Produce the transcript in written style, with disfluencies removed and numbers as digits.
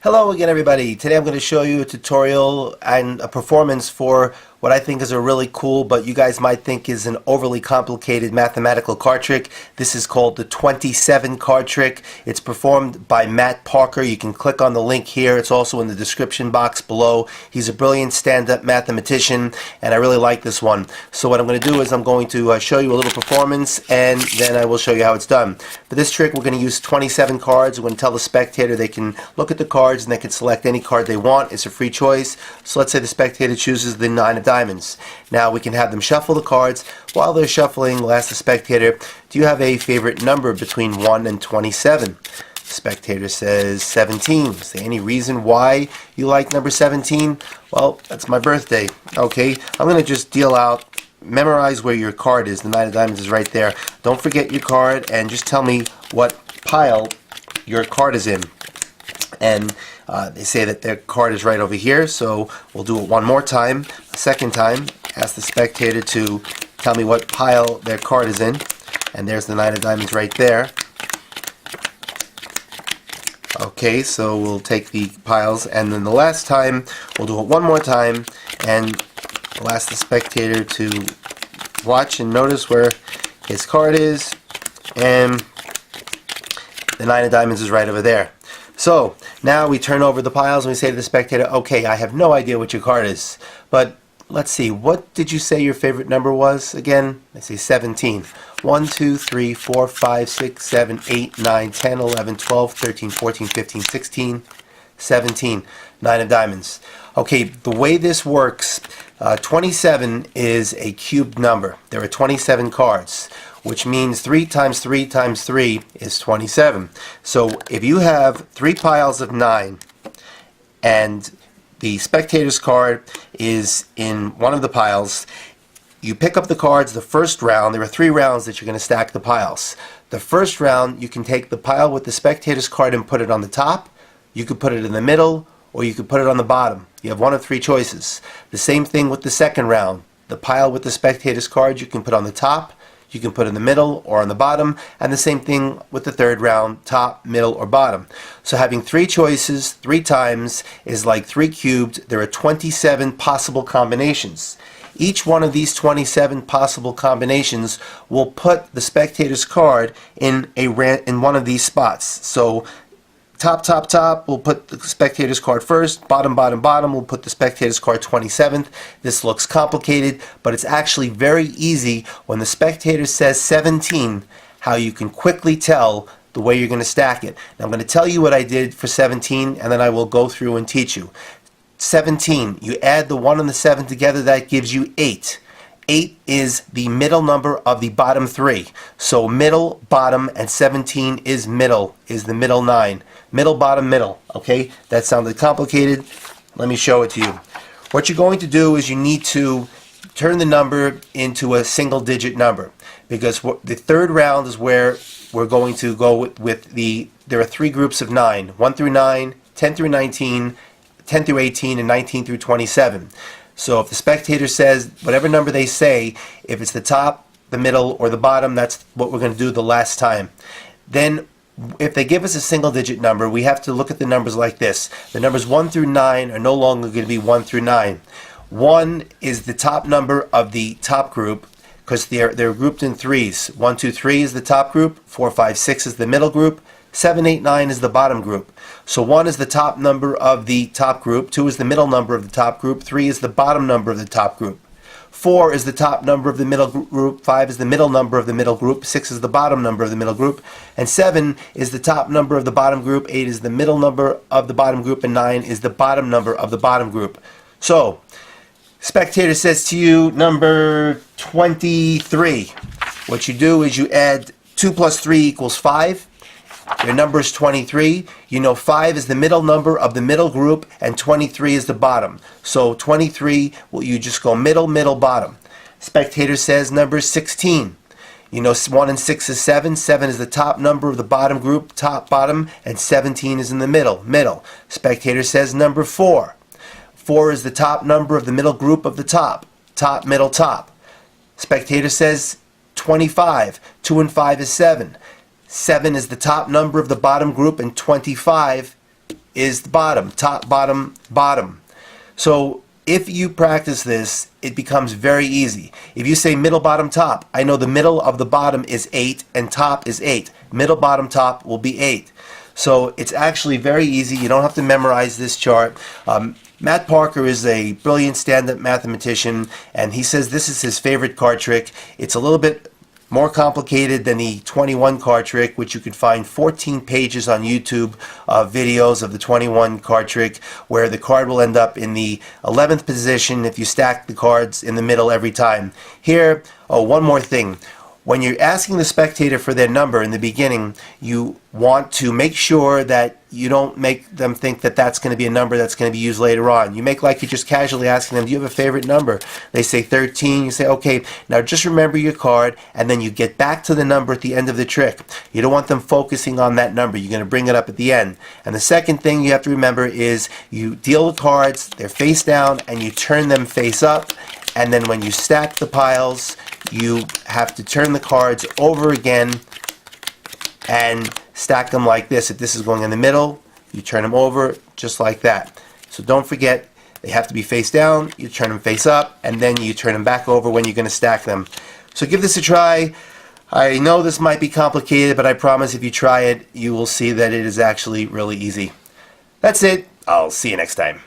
Hello again, everybody. Today I'm going to show you a tutorial and a performance for what I think is a really cool, but you guys might think is an overly complicated mathematical card trick. This is called the 27 card trick. It's performed by Matt Parker. You can click on the link here. It's also in the description box below. He's a brilliant stand-up mathematician, and I really like this one. So what I'm going to do is I'm going to show you a little performance, and then I will show you how it's done. For this trick, we're going to use 27 cards. We're going to tell the spectator they can look at the cards and they can select any card they want. It's a free choice. So let's say the spectator chooses the 9 of diamonds. Now we can have them shuffle the cards. While they're shuffling, we'll ask the spectator, do you have a favorite number between 1 and 27? The spectator says 17. Is there any reason why you like number 17? Well, that's my birthday. Okay, I'm going to just deal out, memorize where your card is. The 9 of diamonds is right there. Don't forget your card and just tell me what pile your card is in. And they say that their card is right over here, so we'll do it one more time. A second time, ask the spectator to tell me what pile their card is in, and there's the 9 of diamonds right there. Okay, so we'll take the piles, and then the last time we'll do it one more time, and we'll ask the spectator to watch and notice where his card is, and the 9 of diamonds is right over there. So now we turn over the piles and we say to the spectator, okay, I have no idea what your card is, but let's see, what did you say your favorite number was again? I say 17. 1, 2, 3, 4, 5, 6, 7, 8, 9, 10, 11, 12, 13, 14, 15, 16, 17. 9 of diamonds. Okay, the way this works, 27 is a cubed number. There are 27 cards, which means 3 times 3 times 3 is 27. So if you have 3 piles of 9 and the spectator's card is in one of the piles, you pick up the cards the first round. There are 3 rounds that you're going to stack the piles. The first round, you can take the pile with the spectator's card and put it on the top. You could put it in the middle, or you could put it on the bottom. You have one of 3 choices. The same thing with the second round. The pile with the spectator's card you can put on the top, you can put in the middle or on the bottom, and the same thing with the third round, top, middle, or bottom. So having 3 choices 3 times is like 3 cubed. There are 27 possible combinations. Each one of these 27 possible combinations will put the spectator's card in one of these spots. So top, top, top, we'll put the spectator's card first. Bottom, bottom, bottom, we'll put the spectator's card 27th. This looks complicated, but it's actually very easy when the spectator says 17, how you can quickly tell the way you're going to stack it. Now I'm going to tell you what I did for 17, and then I will go through and teach you. 17, you add the 1 and the 7 together, that gives you 8. 8 is the middle number of the bottom 3. So middle, bottom, and 17 is middle, is the middle 9. Middle, bottom, middle. Okay, that sounded complicated. Let me show it to you. What you're going to do is you need to turn the number into a single digit number, because the third round is where we're going to go with there are 3 groups of 9, 1 through 9, 10 through 19, 10 through 18, and 19 through 27. So if the spectator says whatever number they say, if it's the top, the middle, or the bottom, that's what we're going to do the last time. Then if they give us a single digit number, we have to look at the numbers like this. The numbers 1 through 9 are no longer going to be 1 through 9. 1 is the top number of the top group, because they're grouped in 3s. 1, 2, 3 is the top group, 4, 5, 6 is the middle group, 7, 8, 9 is the bottom group. So 1 is the top number of the top group, 2 is the middle number of the top group, 3 is the bottom number of the top group. 4 is the top number of the middle group, 5 is the middle number of the middle group, 6 is the bottom number of the middle group, and 7 is the top number of the bottom group, 8 is the middle number of the bottom group, and 9 is the bottom number of the bottom group. So, spectator says to you, number 23. What you do is you add 2 plus 3 equals 5. Your number is 23. You know 5 is the middle number of the middle group and 23 is the bottom. So 23, well, you just go middle, middle, bottom. Spectator says number 16. You know 1 and 6 is 7. 7 is the top number of the bottom group, top, bottom, and 17 is in the middle, middle. Spectator says number 4. 4 is the top number of the middle group of the top, top, middle, top. Spectator says 25. 2 and 5 is 7. 7 is the top number of the bottom group, and 25 is the bottom, top, bottom, bottom. So if you practice this, it becomes very easy. If you say middle, bottom, top, I know the middle of the bottom is 8 and top is 8. Middle, bottom, top will be 8. So it's actually very easy. You don't have to memorize this chart. Matt Parker is a brilliant stand-up mathematician, and he says this is his favorite card trick. It's a little bit more complicated than the 21 card trick, which you can find 14 pages on YouTube videos of the 21 card trick, where the card will end up in the 11th position if you stack the cards in the middle every time. Here, one more thing. When you're asking the spectator for their number in the beginning, you want to make sure that you don't make them think that that's going to be a number that's going to be used later on. You make like you're just casually asking them, do you have a favorite number? They say 13. You say, okay, now just remember your card, and then you get back to the number at the end of the trick. You don't want them focusing on that number. You're going to bring it up at the end. And the second thing you have to remember is you deal the cards, they're face down, and you turn them face up. And then when you stack the piles, you have to turn the cards over again and stack them like this. If this is going in the middle, you turn them over just like that. So don't forget, they have to be face down, you turn them face up, and then you turn them back over when you're going to stack them. So give this a try. I know this might be complicated, but I promise if you try it, you will see that it is actually really easy. That's it. I'll see you next time.